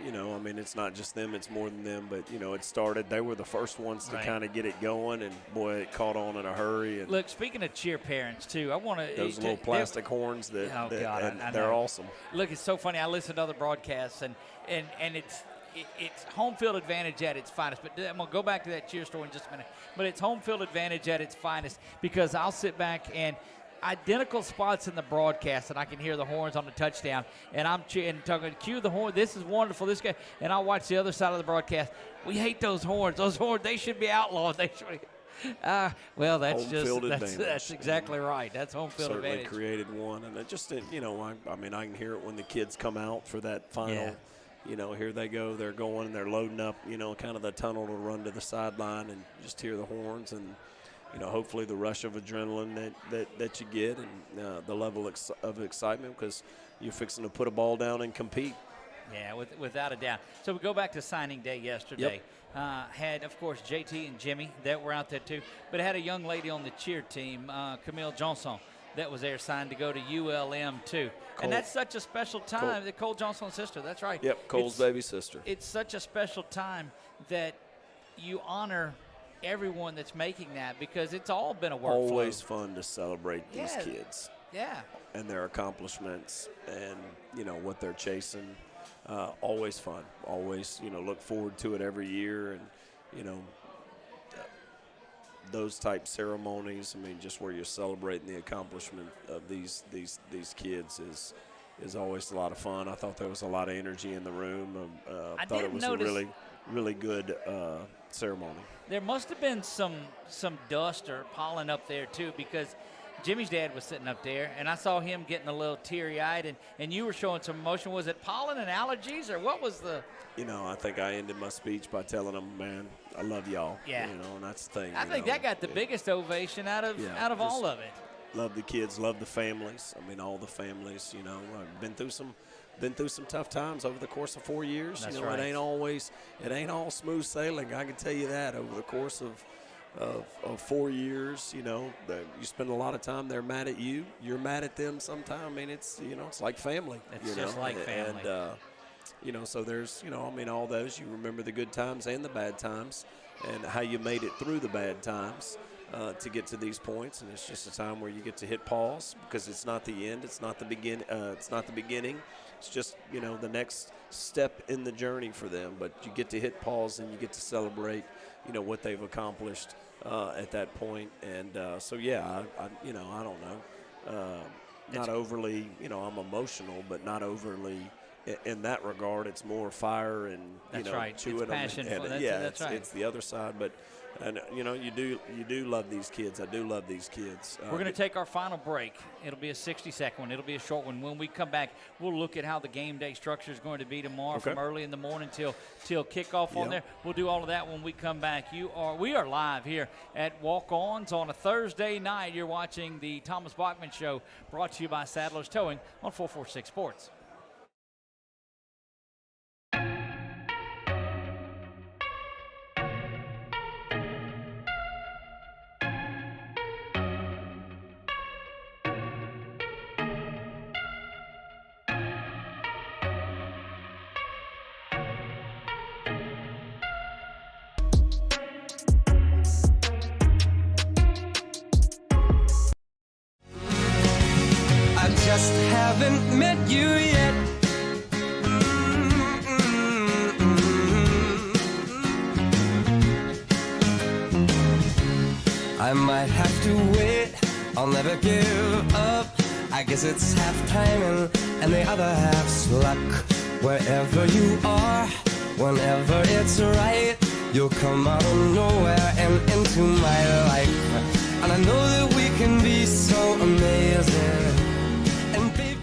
it's not just them, it's more than them. But, it started. They were the first ones to kind of get it going, and, boy, it caught on in a hurry. And look, speaking of cheer parents, too, I want to – those little plastic horns they're awesome. Look, it's so funny. I listen to other broadcasts, and it's home field advantage at its finest. But I'm going to go back to that cheer story in just a minute. But it's home field advantage at its finest because I'll sit back and – identical spots in the broadcast, and I can hear the horns on the touchdown, and I'm cheering, talking, cue the horn, this is wonderful, this guy, and I'll watch the other side of the broadcast. We hate those horns. Those horns, they should be outlawed. They should be. Well, that's that's exactly right. That's home field Certainly advantage. Created one, and it just, I can hear it when the kids come out for that final. Here they go. They're going, and they're loading up, kind of the tunnel to run to the sideline, and just hear the horns and. Hopefully the rush of adrenaline that you get and the level of excitement because you're fixing to put a ball down and compete. Yeah, without a doubt. So we go back to signing day yesterday. Yep. Had, of course, JT and Jimmy that were out there too, but had a young lady on the cheer team, Camille Johnson, that was there signed to go to ULM too. Cole. And that's such a special time. Cole Johnson's sister, that's right. Yep, Cole's baby sister. It's such a special time that you honor – everyone that's making that because it's all been a workflow. Always fun to celebrate these kids. Yeah. And their accomplishments and, what they're chasing. Always fun. Always, look forward to it every year. And, those type ceremonies, just where you're celebrating the accomplishment of these kids is always a lot of fun. I thought there was a lot of energy in the room. I thought it was a really, really good ceremony. There must have been some dust or pollen up there too because Jimmy's dad was sitting up there and I saw him getting a little teary-eyed and you were showing some emotion. Was it pollen and allergies or what was the? I think I ended my speech by telling them, man, I love y'all. Yeah. And that's the thing. I think that got the biggest ovation out of all of it. Love the kids, love the families. All the families, I've been through some tough times over the course of 4 years. That's right. It ain't all smooth sailing. I can tell you that over the course of 4 years. You spend a lot of time. They're mad at you. You're mad at them sometime. It's it's like family. It's just like family. And so there's all those. You remember the good times and the bad times, and how you made it through the bad times. To get to these points, and it's just a time where you get to hit pause because it's not the end, it's not the beginning. It's just the next step in the journey for them. But you get to hit pause and you get to celebrate, what they've accomplished at that point. And I don't know, not overly. I'm emotional, but not overly. In that regard, it's more fire and chewing them. Passion. That's right. It's the other side, but. And you do love these kids. I do love these kids. We're going to take our final break. It'll be a 60-second one. It'll be a short one. When we come back, we'll look at how the game day structure is going to be tomorrow from early in the morning till kickoff on there. We'll do all of that when we come back. We are live here at Walk-Ons on a Thursday night. You're watching the Thomas Bachman Show, brought to you by Sadler's Towing on 446 Sports. you yet. I might have to wait, I'll never give up. I guess it's half timing and the other half's luck. Wherever you are, whenever it's right, you'll come out of nowhere and into my life. And I know that we can be so amazing. And baby,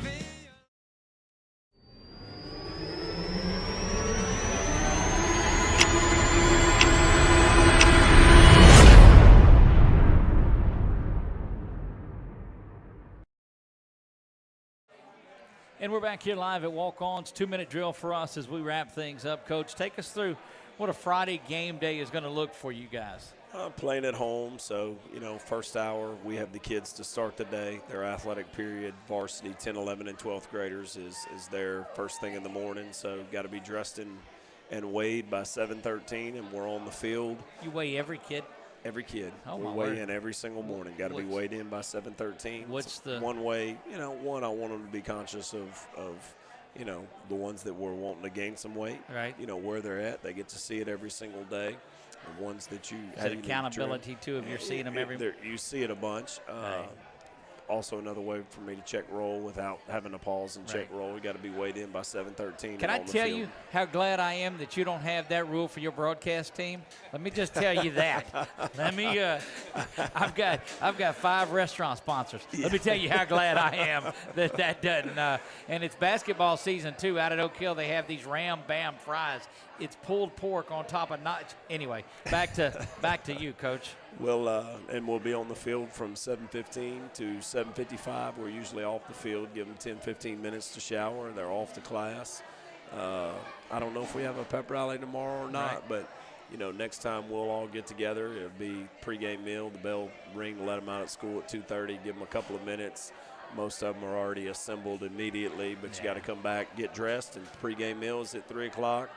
And we're back here live at Walk-Ons. 2-minute drill for us as we wrap things up. Coach, take us through what a Friday game day is going to look for you guys. Playing at home, so, first hour, we have the kids to start the day. Their athletic period, varsity 10, 11, and 12th graders is their first thing in the morning. So got to be dressed and weighed by 7:13, and we're on the field. You weigh every kid? Every kid. Oh, we weigh in every single morning. Got to be weighed in by 7:13. What's the one way? I want them to be conscious of the ones that we're wanting to gain some weight. Right. Where they're at. They get to see it every single day. The ones that you have accountability too, if you're seeing them every. You see it a bunch. Right. Also, another way for me to check roll without having to pause and check roll. We got to be weighed in by 7:13. Can I tell you how glad I am that you don't have that rule for your broadcast team? Let me just tell you that. I've got 5 restaurant sponsors. Let me tell you how glad I am that doesn't. And it's basketball season too. Out at Oak Hill, they have these Ram Bam fries. It's pulled pork on top of anyway. Back to you, Coach. We'll be on the field from 7:15 to 7:55. We're usually off the field. Give them 10, 15 minutes to shower. They're off to class. I don't know if we have a pep rally tomorrow or not, but next time we'll all get together. It'll be pregame meal. The bell ring, let them out at school at 2:30. Give them a couple of minutes. Most of them are already assembled immediately, but you got to come back, get dressed, and pregame meal is at 3 o'clock.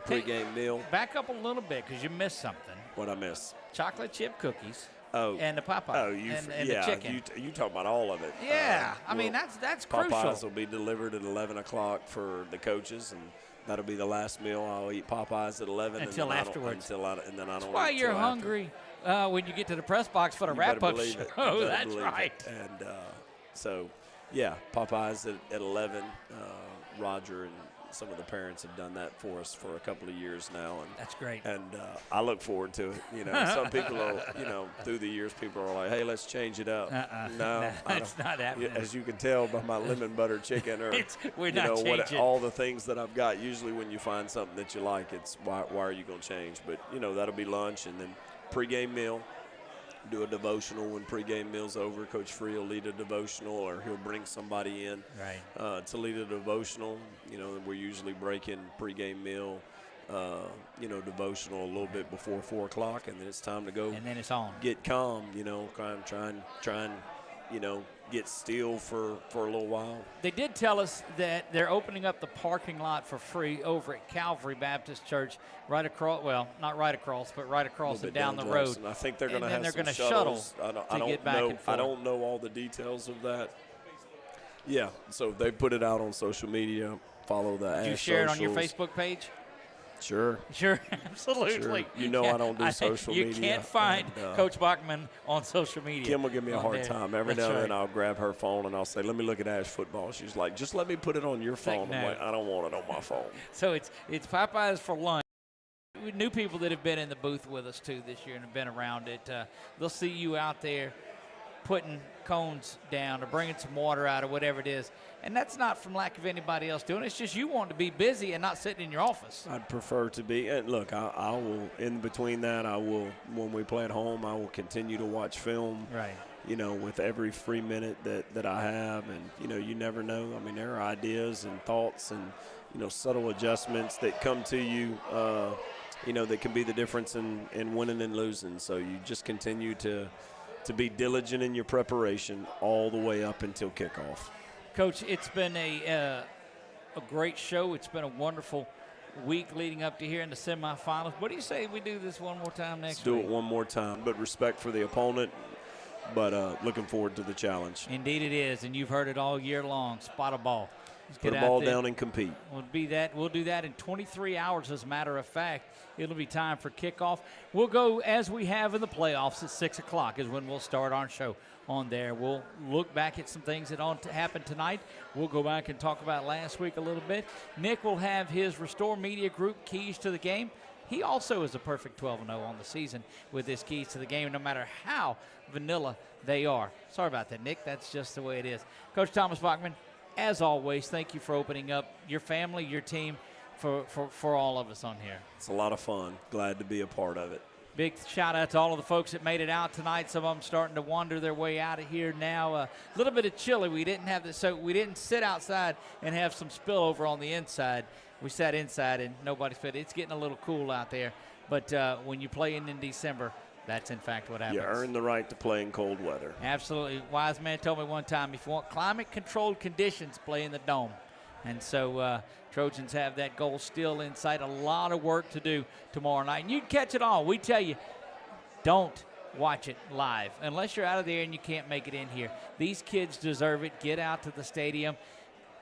Pregame meal. Back up a little bit because you missed something. What I miss? Chocolate chip cookies. Oh, and the Popeye. Oh, and the chicken. You talk about all of it. Yeah, I mean that's crucial. Popeyes will be delivered at 11 o'clock for the coaches, and that'll be the last meal. I'll eat Popeyes at 11 until afterwards. And then I don't. That's why you're hungry when you get to the press box for the wrap-up show. Oh, that's right. And Popeyes at 11. Roger and some of the parents have done that for us for a couple of years now, and that's great. And I look forward to it. Some people are, through the years, people are like, "Hey, let's change it up." No, it's not happening. As you can tell by my lemon butter chicken, or we're not changing. All the things that I've got. Usually, when you find something that you like, it's why are you going to change? But that'll be lunch, and then pregame meal. Do a devotional when pregame meal's over. Coach Free will lead a devotional, or he'll bring somebody in to lead a devotional. We're usually breaking pregame meal, devotional a little bit before 4 o'clock, and then it's time to go. And then it's on. Get calm, try and get still for a little while. They did tell us that they're opening up the parking lot for free over at Calvary Baptist Church, right across, well, not right across, but right across and down the road. I think they're going to have they're some shuttles I don't know all the details of that. Yeah, so they put it out on social media. Follow the Did you share it on your Facebook page? Sure, absolutely. Sure. I don't do social media. You can't find Coach Bachman on social media. Kim will give me a hard time. Every now and then I'll grab her phone and I'll say, "Let me look at ASH football." She's like, "Just let me put it on your phone." I'm like, "I don't want it on my phone." So it's Popeyes for lunch. New people that have been in the booth with us too this year and have been around it. They'll see you out there putting cones down or bringing some water out or whatever it is. And that's not from lack of anybody else doing it. It's just you want to be busy and not sitting in your office. I'd prefer to be. And look, I will, in between that, when we play at home, I will continue to watch film. Right. With every free minute that I have. And, you never know. I mean, there are ideas and thoughts and, subtle adjustments that come to you, that can be the difference in winning and losing. So you just continue to be diligent in your preparation all the way up until kickoff. Coach, it's been a great show. It's been a wonderful week leading up to here in the semifinals. What do you say we do this one more time next week? Let's do it one more time. But respect for the opponent, But looking forward to the challenge. Indeed it is, and you've heard it all year long. Spot a ball. Let's Put a ball down and compete. We'll do that in 23 hours, as a matter of fact. It'll be time for kickoff. We'll go as we have in the playoffs at 6 o'clock is when we'll start our show on there. We'll look back at some things that happened tonight. We'll go back and talk about last week a little bit. Nick will have his Restore Media Group keys to the game. He also is a perfect 12-0 on the season with his keys to the game, no matter how vanilla they are. Sorry about that, Nick. That's just the way it is. Coach Thomas Bachman, as always, thank you for opening up your family, your team, for all of us on here. It's a lot of fun. Glad to be a part of it. Big shout out to all of the folks that made it out tonight. Some of them starting to wander their way out of here now. A little bit of chilly. We didn't have this, so we didn't sit outside and have some spillover on the inside. We sat inside and nobody fit. It's getting a little cool out there. But when you play in December, that's in fact what happens. You earn the right to play in cold weather. Absolutely. Wise man told me one time, if you want climate-controlled conditions, play in the dome. And so Trojans have that goal still in sight. A lot of work to do tomorrow night. And you can catch it all. We tell you, don't watch it live unless you're out of there and you can't make it in here. These kids deserve it. Get out to the stadium.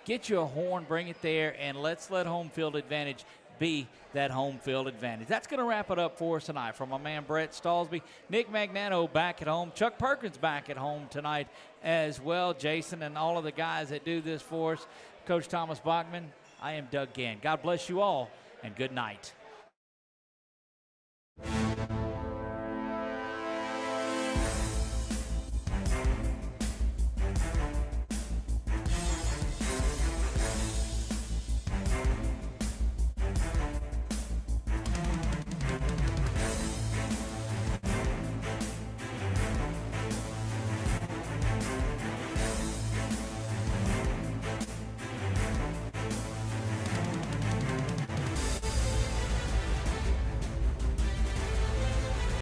Get you a horn, bring it there, and let's let home field advantage be that home field advantage. That's going to wrap it up for us tonight. From my man Brett Stalsby, Nick Magnano back at home, Chuck Perkins back at home tonight as well, Jason and all of the guys that do this for us, Coach Thomas Bachman, I am Doug Gann. God bless you all, and good night.